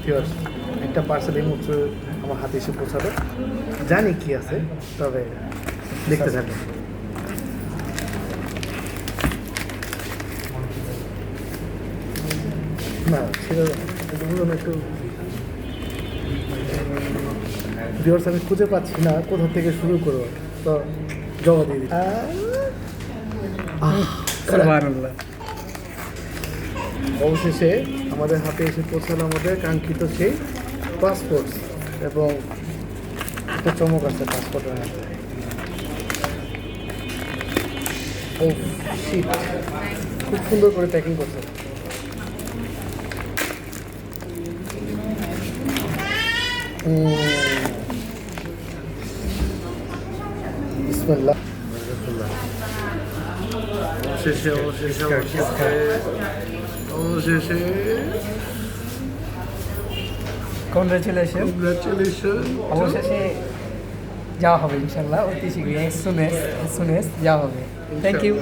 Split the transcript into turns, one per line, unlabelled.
Viewers, একটা parcel এই মুহূর্তে আমার হাতে এসে পৌঁছালো। জানি কি আছে, তবে দেখতে থাকুন। না সেটা বললাম একটু ভিউয়ার্স, আমি খুঁজে পাচ্ছি না কোথা থেকে শুরু করবো, তো জমা দিয়ে দিই।
সুবহানাল্লাহ।
অবশেষে আমাদের হাতে এসে পৌঁছালো আমাদের কাঙ্ক্ষিত সেই পাসপোর্ট, এবং একটা চমক আছে পাসপোর্টের মধ্যে। ও শিট, খুব সুন্দর করে প্যাকিং করছে। বিসমিল্লাহ। অবশেষে অবশেষে অবশেষে অবশেষে
কংগ্রেচুলেশন।
কংগ্রাচুলেশন।
অবশেষে যাওয়া হবে ইনশাল্লাহ, অতি শীঘ্রই, এস সুন এস যাওয়া হবে। Thank you.